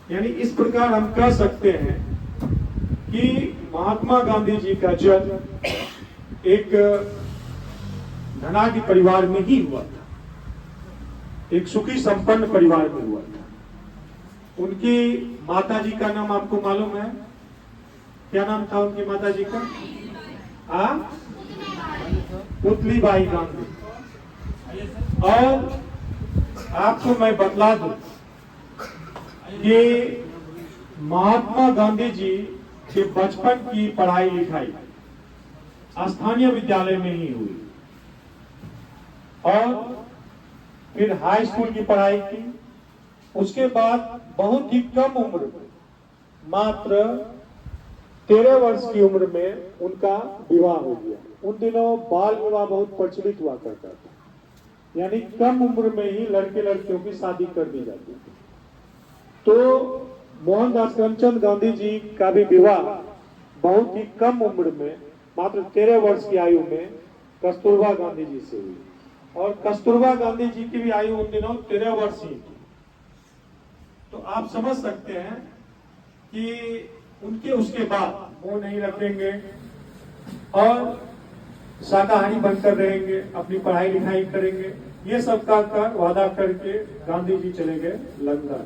यानी इस प्रकार हम कह सकते हैं कि महात्मा गांधी जी का जन्म एक धनाढ्य परिवार में ही हुआ था, एक सुखी संपन्न परिवार में हुआ था। उनकी माता जी का नाम आपको मालूम है? क्या नाम था उनकी माता जी का? पुतलीबाई गांधी। और आपको मैं बतला दूं कि महात्मा गांधी जी के बचपन की पढ़ाई लिखाई स्थानीय विद्यालय में ही हुई और फिर हाई स्कूल की पढ़ाई की। उसके बाद बहुत ही कम उम्र में, मात्र 13 वर्ष की उम्र में उनका विवाह हो गया। उन दिनों बाल विवाह बहुत प्रचलित हुआ करता था, यानी कम उम्र में ही लड़के लड़कियों की शादी कर दी जाती थी। तो मोहनदास करमचंद गांधी जी का भी विवाह बहुत ही कम उम्र में, मात्र 13 वर्ष की आयु में कस्तूरबा गांधी जी से हुई। और कस्तूरबा गांधी जी की भी आयु उन दिनों 13 वर्ष ही थी। तो आप समझ सकते हैं कि उनके उसके बाद वो नहीं रखेंगे और शाकाहारी बनकर रहेंगे, अपनी पढ़ाई लिखाई करेंगे, ये सब का वादा करके गांधी जी चले गए लंदन।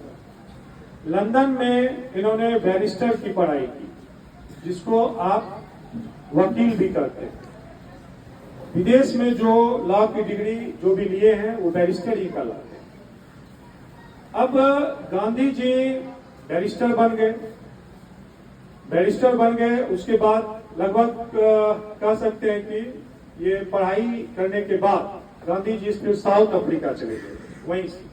लंदन में इन्होंने बैरिस्टर की पढ़ाई की, जिसको आप वकील भी कहते हैं। विदेश में जो लॉ की डिग्री जो भी लिए हैं वो बैरिस्टर ही कहलाते हैं। अब गांधी जी बैरिस्टर बन गए। बैरिस्टर बन गए उसके बाद लगभग कह सकते हैं कि ये पढ़ाई करने के बाद गांधी जी फिर साउथ अफ्रीका चले गए, वहीं से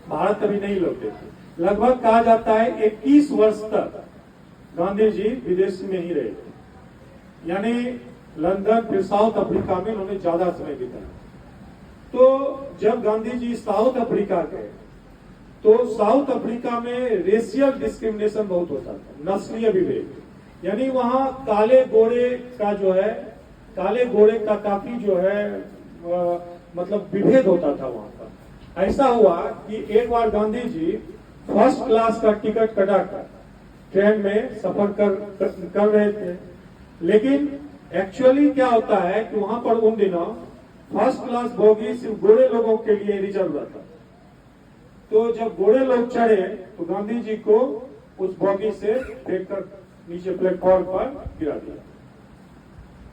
भारत अभी नहीं लौटे थे। लगभग कहा जाता है 21 वर्ष तक गांधी जी विदेश में ही रहे थे, यानी लंदन फिर साउथ अफ्रीका में उन्होंने ज्यादा समय बिताया। तो जब गांधी जी साउथ अफ्रीका गए तो साउथ अफ्रीका में रेशियल डिस्क्रिमिनेशन बहुत होता था, नस्लीय विभेद। यानी वहां काले गोरे का जो है, काले गोरे का काफी जो है मतलब विभेद होता था वहां पर। ऐसा हुआ कि एक बार गांधी जी फर्स्ट क्लास का टिकट कटाकर ट्रेन में सफर कर रहे थे, लेकिन एक्चुअली क्या होता है कि वहां पर उन दिनों फर्स्ट क्लास बोगी सिर्फ गोरे लोगों के लिए रिजर्व रहता। तो जब गोरे लोग चढ़े तो गांधी जी को उस बोगी से फेंककर नीचे प्लेटफॉर्म पर गिरा दिया।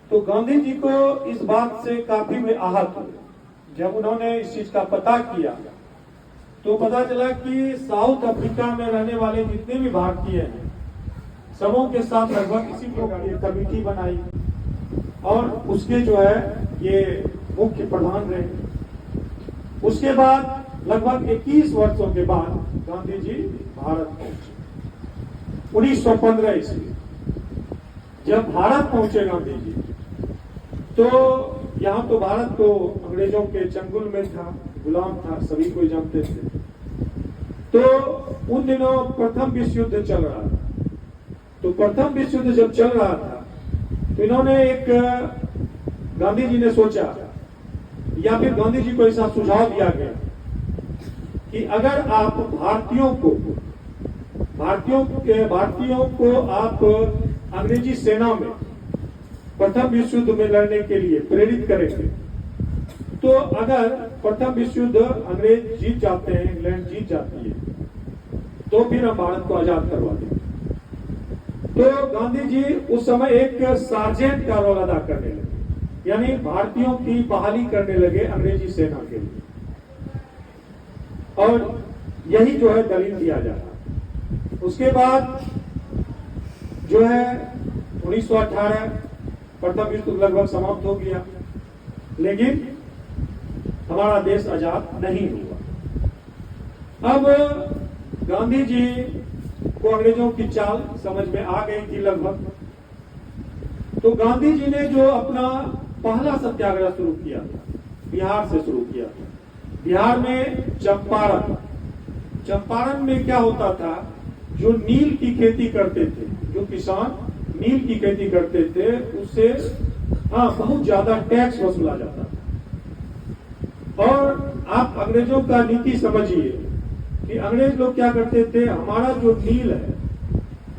तो गांधी जी को इस बात से काफी वे आहत हुए। जब उन्होंने इस चीज का पता किया तो पता चला कि साउथ अफ्रीका में रहने वाले जितने भी भारतीय हैं सबों के साथ लगभग इसी प्रकार की कमेटी बनाई और उसके जो है ये मुख्य प्रधान रहे। उसके बाद लगभग 21 वर्षों के बाद गांधी जी भारत पहुंचे 1915 ईस्वी। जब भारत पहुंचे गांधी जी तो यहाँ तो भारत तो अंग्रेजों के चंगुल में था, गुलाम था, सभी को जानते थे। तो उन दिनों प्रथम विश्व युद्ध चल रहा था। तो प्रथम विश्व युद्ध जब चल रहा था तो इन्होंने एक गांधी जी ने सोचा, या फिर गांधी जी को ऐसा सुझाव दिया गया कि अगर आप भारतीयों को आप अंग्रेजी सेना में प्रथम विश्व युद्ध में लड़ने के लिए प्रेरित करेंगे, तो अगर प्रथम विश्व युद्ध अंग्रेज जीत जाते हैं, इंग्लैंड जीत जाती है, तो फिर हम भारत को आजाद करवा देंगे। तो गांधी जी उस समय एक सार्जेंट का रोल अदा करने लगे, यानी भारतीयों की बहाली करने लगे अंग्रेजी सेना के लिए। और यही जो है दलील दिया जा रहा। उसके बाद जो है 1918 प्रथम विश्व लगभग समाप्त हो गया, लेकिन हमारा देश आजाद नहीं हुआ। अब गांधी जी को अंग्रेजों की चाल समझ में आ गई थी लगभग। तो गांधी जी ने जो अपना पहला सत्याग्रह शुरू किया था, बिहार से शुरू किया था। बिहार में चंपारण में क्या होता था, जो नील की खेती करते थे, जो किसान नील की खेती करते थे, उससे बहुत ज्यादा टैक्स वसूला जाता था। और आप अंग्रेजों का नीति समझिए कि अंग्रेज लोग क्या करते थे, हमारा जो नील है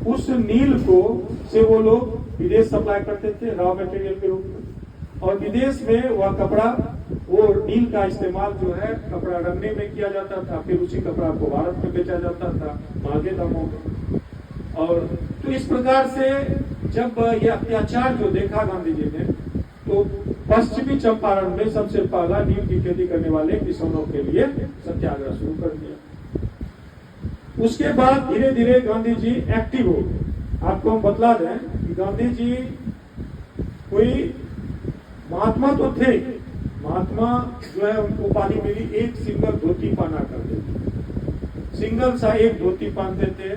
उस नील को से वो लोग विदेश सप्लाई करते थे रॉ मटेरियल के रूप में, और विदेश में वह कपड़ा, वो नील का इस्तेमाल जो है कपड़ा रंगने में किया जाता था, फिर उसी कपड़ा को भारत में बेचा जाता था महंगे दामों में। और तो इस प्रकार से जब ये अत्याचार जो देखा गांधी जी ने, तो पश्चिमी चंपारण में सबसे पहला नील की खेती करने वाले किसानों के लिए सत्याग्रह शुरू कर दिया। उसके बाद धीरे धीरे गांधी जी एक्टिव हो गए। आपको हम बतला दें कि गांधी जी कोई महात्मा तो थे, महात्मा जो है उनको उपाधि मिली एक सिंगल धोती पहना करते थे, सिंगल सा एक धोती पहनते थे।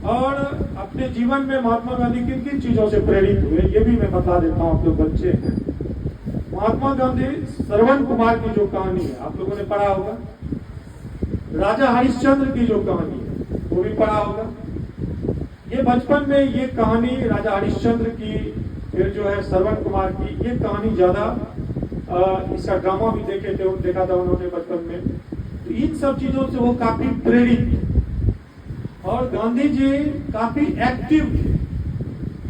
और अपने जीवन में महात्मा गांधी किन किन चीजों से प्रेरित हुए ये भी मैं बता देता हूँ, आप लोग बच्चे हैं। महात्मा गांधी श्रवण कुमार की जो कहानी है आप लोगों ने पढ़ा होगा, राजा हरिश्चंद्र की जो कहानी है वो भी पढ़ा होगा। ये बचपन में ये कहानी राजा हरिश्चंद्र की, फिर जो है श्रवण कुमार की, ये कहानी ज्यादा इसका ड्रामा भी देखा था उन्होंने बचपन में। तो इन सब चीजों से वो काफी प्रेरित, और गांधी जी काफी एक्टिव थे,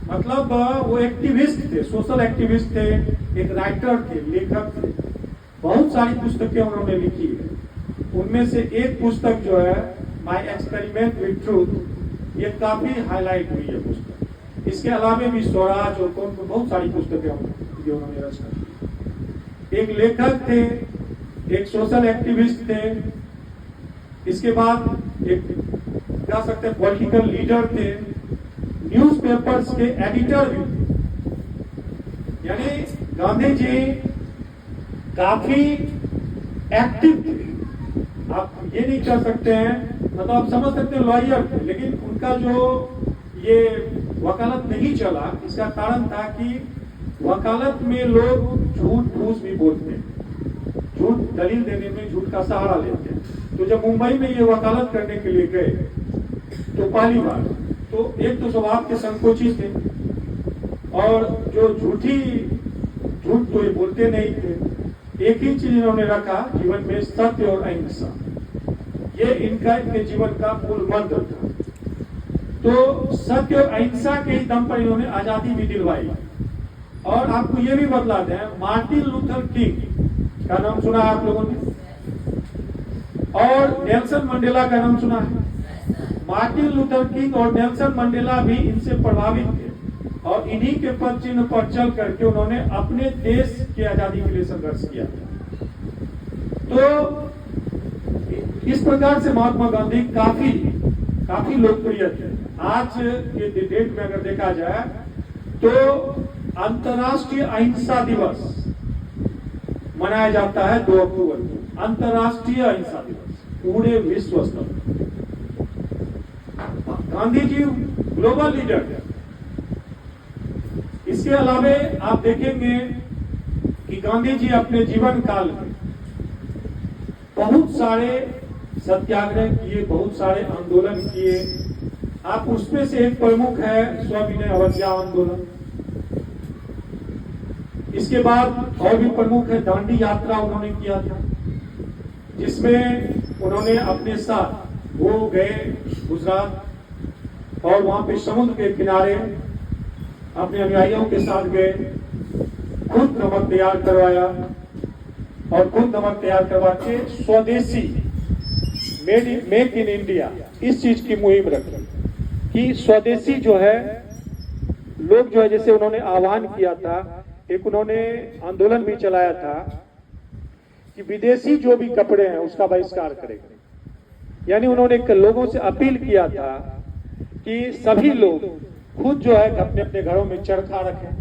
मतलब वो एक्टिविस्ट थे, सोशल एक्टिविस्ट थे, एक राइटर थे, लेखक थे। बहुत सारी पुस्तकें उन्होंने लिखी है, उनमें से एक पुस्तक जो है माय एक्सपेरिमेंट विद ट्रूथ, ये काफी हाईलाइट हुई है पुस्तक। इसके अलावा भी स्वराज और कौन बहुत सारी पुस्तकें जो उन्होंने रचना की। एक लेखक थे, एक सोशल एक्टिविस्ट थे, इसके बाद एक कह सकते हैं पॉलिटिकल लीडर थे, न्यूज़पेपर्स के एडिटर भी। यानी गांधी जी काफी एक्टिव थे। आप ये नहीं कह सकते हैं, मतलब आप समझ सकते हैं लॉयर थे, लेकिन उनका जो ये वकालत नहीं चला, इसका कारण था कि वकालत में लोग झूठ फूस भी बोलते हैं, झूठ दलील देने में झूठ का सहारा लेते हैं। तो जब मुंबई में ये वकालत करने के लिए गए तो पहली बार तो एक तो स्वभाव के संकोची थे, और जो झूठ तो ये बोलते नहीं थे। एक ही चीज इन्होंने रखा जीवन में, सत्य और अहिंसा, ये इनके जीवन का मूल मंत्र था। तो सत्य और अहिंसा के ही दम पर इन्होंने आजादी भी दिलवाई। और आपको ये भी बतला दें, मार्टिन लूथर किंग का नाम सुना है आप लोगों ने, और नेल्सन मंडेला का नाम सुना है। मार्टिन लूथर किंग और नेल्सन मंडेला भी इनसे प्रभावित थे, और इन्हीं के पद चिन्ह पर चल करके उन्होंने अपने देश की आजादी के लिए संघर्ष किया। तो इस प्रकार से महात्मा गांधी काफी लोकप्रिय थे। आज के डेट में अगर देखा जाए तो अंतर्राष्ट्रीय अहिंसा दिवस मनाया जाता है 2 अक्टूबर को, अंतर्राष्ट्रीय अहिंसा दिवस पूरे विश्व स्तर पर। गांधी जी ग्लोबल लीडर है। इसके अलावे आप देखेंगे कि गांधी जी अपने जीवन काल में बहुत सारे सत्याग्रह किए, बहुत सारे आंदोलन किए। आप उसमें से एक प्रमुख है सविनय अवज्ञा आंदोलन। इसके बाद और भी प्रमुख है दांडी यात्रा उन्होंने किया था, जिसमें उन्होंने अपने साथ वो गए गुजरात, और वहां पे समुद्र के किनारे अपने अनुयायियों के साथ गए, खुद नमक तैयार करवाया, और खुद नमक तैयार करवा के स्वदेशी मेक इन इंडिया इस चीज की मुहिम रखी कि स्वदेशी जो है लोग जो है, जैसे उन्होंने आह्वान किया था, एक उन्होंने आंदोलन भी चलाया था कि विदेशी जो भी कपड़े हैं उसका बहिष्कार करेंगे। यानी उन्होंने लोगों से अपील किया था कि सभी लोग खुद जो है अपने अपने घरों में चरखा रखें।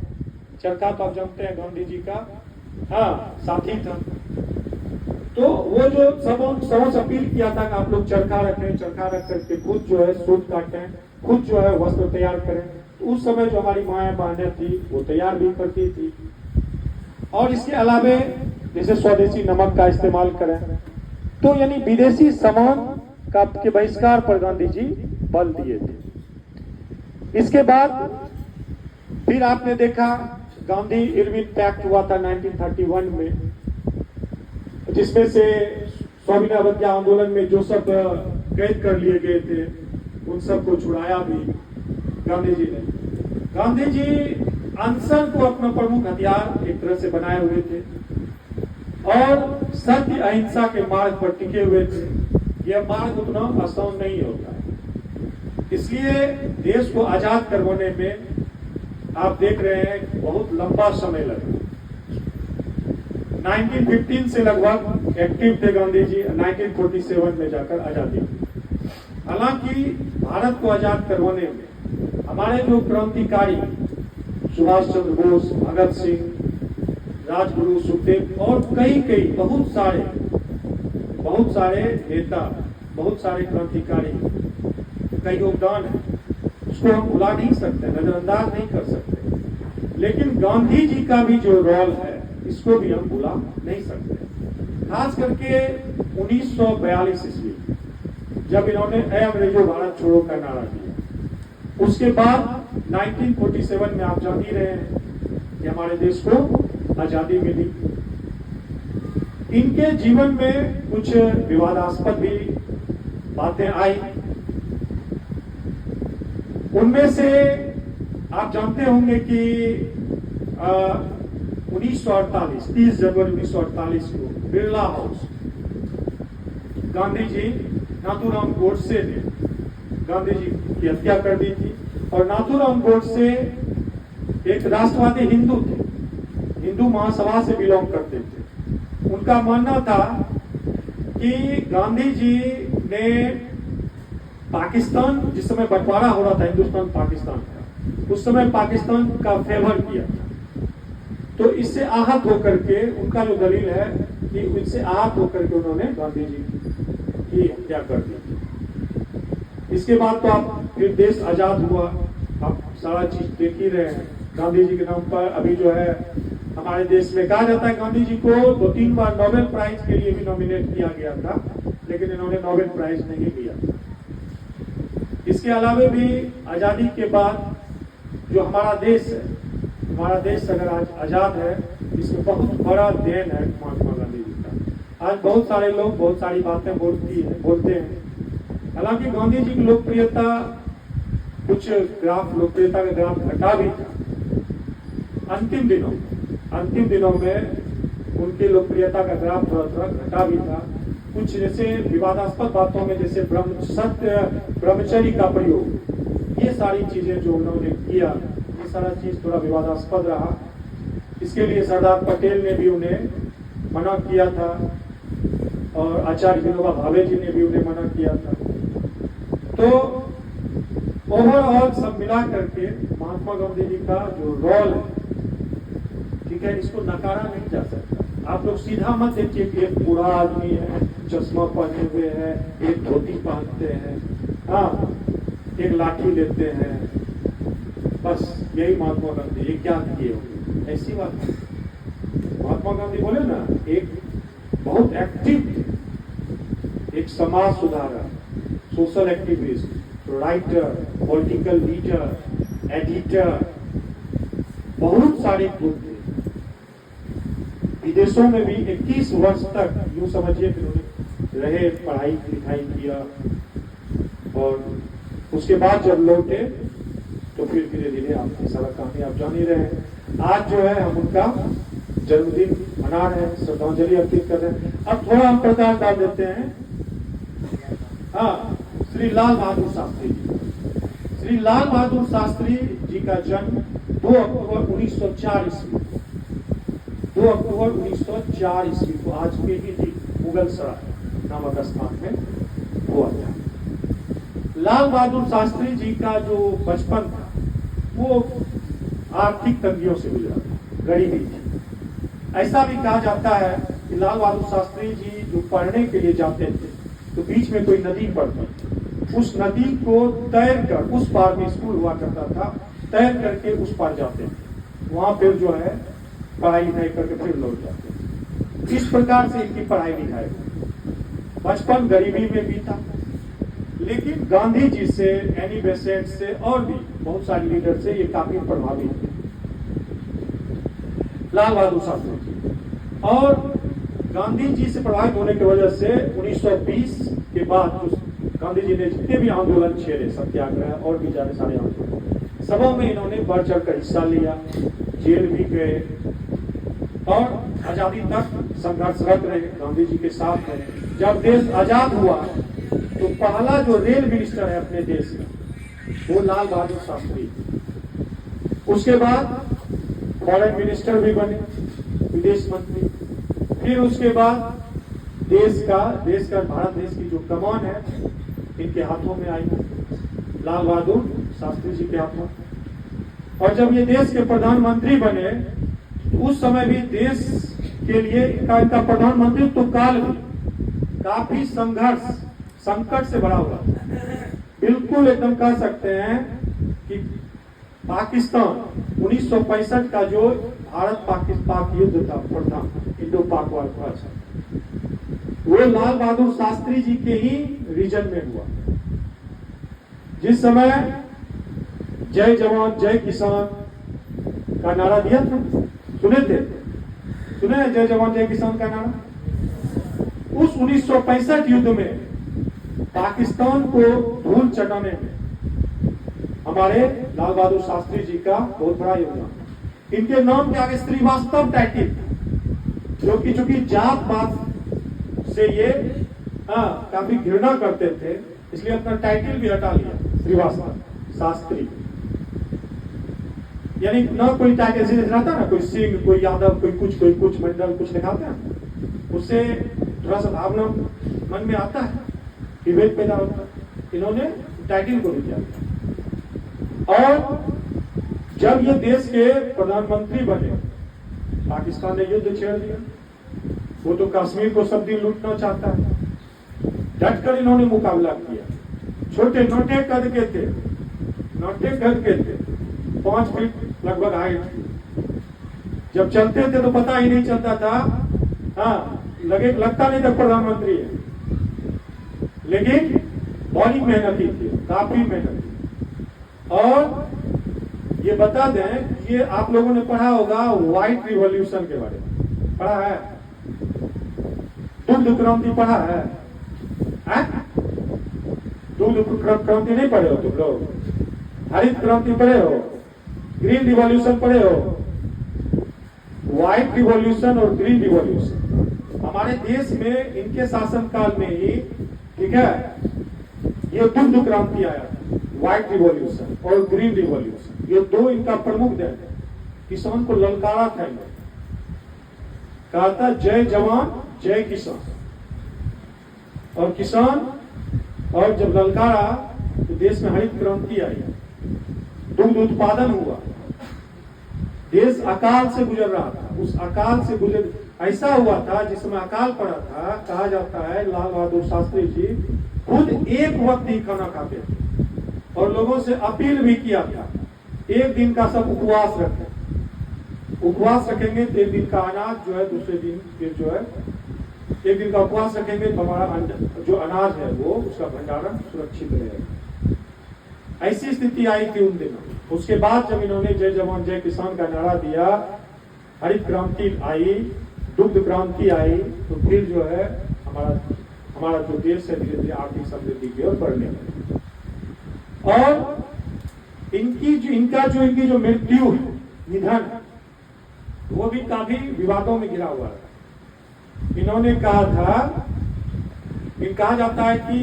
चरखा तो आप जानते हैं गांधी जी का साथी था। तो वो जो सबसे अपील किया था कि आप लोग चरखा रखें, चरखा रख करके खुद जो है सूत काटें, खुद जो है वस्त्र तैयार करें। तो उस समय जो हमारी माएँ बहनें थी वो तैयार भी करती थी। और इसके अलावे जैसे स्वदेशी नमक का इस्तेमाल करें। तो यानी विदेशी सामान का के बहिष्कार पर गांधी जी बल दिए थे। इसके बाद फिर आपने देखा गांधी इरविन पैक्ट हुआ था 1931 में, जिसमें से सविनय अवज्ञा आंदोलन में जो सब कैद कर लिए गए थे, उन सबको छुड़ाया भी गांधी जी ने। गांधी जी अनशन को अपना प्रमुख हथियार एक तरह से बनाए हुए थे और सत्य अहिंसा के मार्ग पर टिके हुए थे। यह मार्ग उतना आसान नहीं होता है, इसलिए देश को आजाद करवाने में आप देख रहे हैं बहुत लंबा समय लगा। 1915 से लगभग एक्टिव थे गांधी जी, 1947 में जाकर आजादी हुई। हालांकि भारत को आजाद करवाने में हमारे जो क्रांतिकारी सुभाष चंद्र बोस, भगत सिंह, राजगुरु, सुखदेव और कई बहुत सारे नेता, बहुत सारे क्रांतिकारी का योगदान है, उसको हम भुला नहीं सकते, नजरअंदाज नहीं कर सकते। लेकिन गांधी जी का भी जो रोल है इसको भी हम भुला नहीं सकते। खास करके 1942 ईस्वी जब इन्होंने ए अंग्रेजों भारत छोड़ो का नारा दिया, उसके बाद 1947 में आप जान ही रहे हैं कि हमारे देश को आजादी मिली। इनके जीवन में कुछ विवादास्पद भी बातें आई। उनमें से आप जानते होंगे कि 1948 30 जनवरी 1948 को बिरला हाउस गांधी जी नाथूराम गोडसे ने गांधी जी की हत्या कर दी थी। और नाथूराम गोडसे एक राष्ट्रवादी हिंदू थे, हिंदू महासभा से बिलोंग करते थे। उनका मानना था कि गांधी जी ने पाकिस्तान, जिस समय बंटवारा हो रहा था हिंदुस्तान पाकिस्तान का, उस समय पाकिस्तान का फेवर किया था। तो इससे आहत होकर के उनका जो दलील है कि इससे आहत होकर के उन्होंने गांधी जी की हत्या कर दी। इसके बाद तो आप फिर देश आजाद हुआ, आप सारा चीज देख ही रहे हैं। गांधी जी के नाम पर अभी जो है हमारे देश में कहा जाता है गांधी जी को 2-3 बार नोबेल प्राइज के लिए भी नॉमिनेट किया गया था, लेकिन इन्होंने नोबेल प्राइज नहीं लिया। इसके अलावा भी आजादी के बाद जो हमारा देश है, हमारा देश अगर आज आजाद है, इसमें बहुत बड़ा देन है महात्मा गांधी जी का। आज बहुत सारे लोग बहुत सारी बातें बोलते हैं। हालांकि गांधी जी की लोकप्रियता कुछ लोकप्रियता का ग्राफ घटा भी था। अंतिम दिनों में उनकी लोकप्रियता का ग्राफ थोड़ा घटा भी था। कुछ जैसे विवादास्पद बातों में जैसे ब्रह्मचर्य का प्रयोग, ये सारी चीजें जो उन्होंने किया, ये सारा चीज थोड़ा विवादास्पद रहा। इसके लिए सरदार पटेल ने भी उन्हें मना किया था और आचार्य विनोबा भावे जी ने भी उन्हें मना किया था। तो ओवरऑल सब मिला करके महात्मा गांधी जी का जो रोल है, ठीक है, इसको नकारा नहीं जा सकता। आप लोग सीधा मत देखिए कि एक बूढ़ा आदमी है, चश्मा पहने हुए है, एक धोती पहनते हैं, हाँ, एक लाठी लेते हैं, बस यही महात्मा गांधी। ये क्या किए होंगे? ऐसी बात है। महात्मा गांधी बोले ना, एक बहुत एक्टिव थे, एक समाज सुधारक, social activist, writer, political leader, editor, बहुत सारे गुण थे। विदेशों में भी 21 वर्ष तक यूं समझिए कि उन्होंने रहे, पढ़ाई लिखाई किया और उसके बाद जब लौटे तो फिर धीरे धीरे आपकी सारा कहानी आप जान ही रहे हैं। आज जो है हम उनका जन्मदिन मना रहे हैं, श्रद्धांजलि अर्पित कर रहे हैं। अब थोड़ा हम प्रकाश डाल देते हैं। हाँ, श्री लाल बहादुर शास्त्री जी। श्री लाल बहादुर शास्त्री जी का जन्म 2 अक्टूबर 1904 ईस्वी 2 अक्टूबर 1904 ईस्वी को आज के ही मुगल सराय नामक स्थान में हुआ था। लाल बहादुर शास्त्री जी का जो बचपन था वो आर्थिक तंगियों से गुजरा था, गरीबी थी। ऐसा भी कहा जाता है कि लाल बहादुर शास्त्री जी जो पढ़ने के लिए जाते थे तो बीच में कोई नदी पड़ती, उस नदी को तैर कर, उस पार में स्कूल हुआ करता था, तैर करके उस पार जाते थे, वहां फिर जो है पढ़ाई लिखाई करके फिर लौट जाते। इस प्रकार से इनकी पढ़ाई लिखाई, बचपन गरीबी में बीता। लेकिन गांधी जी से, एनी बेसेंट से और भी बहुत सारे लीडर से ये काफी प्रभावित थे, लाल बहादुर शास्त्री जी। और गांधी जी से प्रभावित होने की वजह से 1920 के बाद गांधी जी ने जितने भी आंदोलन छेड़े, सत्याग्रह और भी ज्यादा सारे आंदोलन, सबों में इन्होंने बढ़ चढ़ कर हिस्सा लिया, जेल भी गए और आजादी तक संघर्षरत रहे, गांधी जी के साथ रहे। जब देश आजाद हुआ तो पहला जो रेल मिनिस्टर है अपने देश का वो लाल बहादुर शास्त्री। उसके बाद फॉरेन मिनिस्टर भी बने, विदेश मंत्री। फिर उसके बाद देश का भारत देश की जो कमान है इनके हाथों में आई, लाल बहादुर शास्त्री जी के हाथों। और जब ये देश के प्रधानमंत्री बने उस समय भी देश के लिए इनका प्रधानमंत्री तो काल भी काफी संघर्ष संकट से भरा हुआ, बिल्कुल एकदम कह सकते हैं कि पाकिस्तान 1965 का जो भारत पाक युद्ध था, प्रथम इंडो पाक वार, वो लाल बहादुर शास्त्री जी के ही रीजन में हुआ। जिस समय जय जवान जय किसान का नारा दिया था, सुने जय जवान जय किसान का नारा? उस 1965 युद्ध में पाकिस्तान को धूल चटाने में हमारे लाल बहादुर शास्त्री जी का बहुत बड़ा योगदान। इनके नाम के आगे श्रीवास्तव टाइटिल, जो कि जात पात से ये काफी घृणा करते थे, इसलिए अपना टाइटल भी हटा लिया, श्रीवास्तव शास्त्री। यानी ना कोई टाइटल से रहता ना, कोई सिंह, कोई यादव, कोई कुछ मंडल, कुछ लिखाते हैं, उससे थोड़ा सा भावना मन में आता है, विभेद पैदा होता है। इन्होंने टाइटल को भी किया। और जब ये देश के प्रधानमंत्री बने, पाकिस्तान ने युद्ध छेड़ दिया। वो तो कश्मीर को सब दिन लूटना चाहता है। डटकर इन्होंने मुकाबला किया। छोटे नोटे कद के थे, 5 फीट लगभग हाइट। जब चलते थे तो पता ही नहीं चलता था, लगता नहीं था प्रधानमंत्री है, लेकिन बड़ी मेहनती थी, काफी मेहनती। और ये बता दें, ये आप लोगों ने पढ़ा होगा व्हाइट रिवॉल्यूशन के बारे में, पढ़ा है? दुग्ध क्रांति पढ़ा है? दुग्ध क्रांति नहीं पढ़े हो तुम लोग? हरित क्रांति पढ़े हो? ग्रीन रिवॉल्यूशन पढ़े हो? व्हाइट रिवॉल्यूशन और ग्रीन रिवॉल्यूशन हमारे देश में इनके शासनकाल में ही, ठीक है, ये दुग्ध क्रांति आया, व्हाइट रिवॉल्यूशन और ग्रीन रिवॉल्यूशन, ये दो इनका प्रमुख देन है। किसान को ललकारा था इन्होंने, कहा था जय जवान जय किसान। और किसान, और जब ललकारा तो देश में हरित क्रांति आई, दुग्ध उत्पादन हुआ, देश अकाल से गुजर रहा था। उस अकाल से गुजर ऐसा हुआ था, जिसमें अकाल पड़ा था, कहा जाता है लाल बहादुर शास्त्री जी खुद एक वक्त ही खाना खाते थे और लोगों से अपील भी किया था, एक दिन का सब उपवास रखें, उपवास रखेंगे तो एक दिन का अनाज जो है दूसरे दिन फिर जो है एक दिन का उपवास रखेंगे तो हमारा जो अनाज है वो उसका भंडारण सुरक्षित रहेगा। ऐसी स्थिति आई थी उन दिनों। उसके बाद जब इन्होंने जय जवान जय किसान का नारा दिया, हरित क्रांति आई, दुग्ध क्रांति आई, तो फिर जो है हमारा जो देश है धीरे धीरे आर्थिक समृद्धि की ओर बढ़ने लगा। और इनकी जो मृत्यु है, निधन, वो भी काफी विवादों में घिरा हुआ है। इन्होंने कहा जाता है कि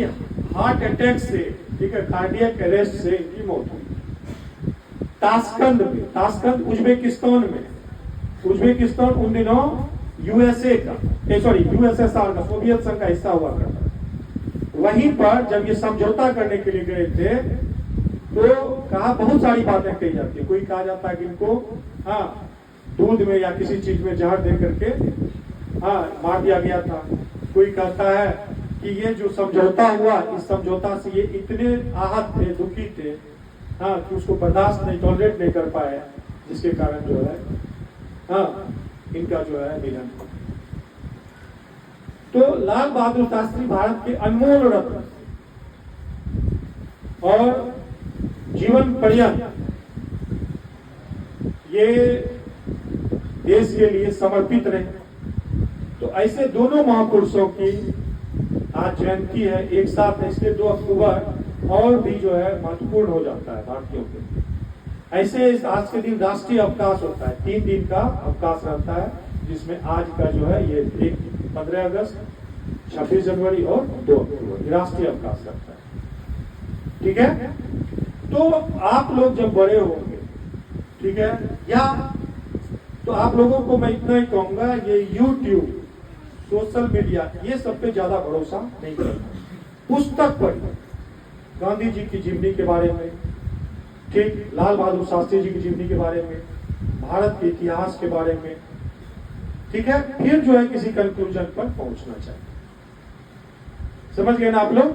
हार्ट अटैक से, ठीक है, कार्डियक अरेस्ट से इनकी मौत हुई। ताशकंद उज्बेकिस्तान उन दिनों यूएसएसआर का, सोवियत संघ का हिस्सा हुआ करता। वहीं पर जब ये समझौता करने के लिए गए थे तो कहा, बहुत सारी बातें कही जाती है। कोई कहा जाता है कि इनको दूध में या किसी चीज में जहर दे करके मार दिया गया था। कोई कहता है कि ये जो समझौता हुआ, इस समझौता से ये इतने आहत थे, दुखी थे, कि उसको बर्दाश्त नहीं, टॉलरेट नहीं कर पाए, जिसके कारण जो है इनका जो है निधन। तो लाल बहादुर शास्त्री भारत के अनमोल रत्न और जीवन पर्यंत ये देश के लिए समर्पित रहे। तो ऐसे दोनों महापुरुषों की आज जयंती है, एक साथ है, इसलिए 2 अक्टूबर और भी जो है महत्वपूर्ण हो जाता है भारतीयों के लिए। ऐसे आज के दिन राष्ट्रीय अवकाश होता है, 3 दिन का अवकाश रहता है, जिसमें आज का जो है ये 15 अगस्त, 26 जनवरी और 2 अक्टूबर राष्ट्रीय अवकाश रहता है। ठीक है, तो आप लोग जब बड़े होंगे, ठीक है, या तो आप लोगों को मैं इतना ही कहूंगा, ये YouTube, सोशल मीडिया, ये सब पे ज्यादा भरोसा नहीं करना। पुस्तक पढ़िए, गांधी जी की जीवनी के बारे में, ठीक, लाल बहादुर शास्त्री जी की जीवनी के बारे में, भारत के इतिहास के बारे में, ठीक है, फिर जो है किसी कंक्लूजन पर पहुंचना चाहिए। समझ गए ना आप लोग?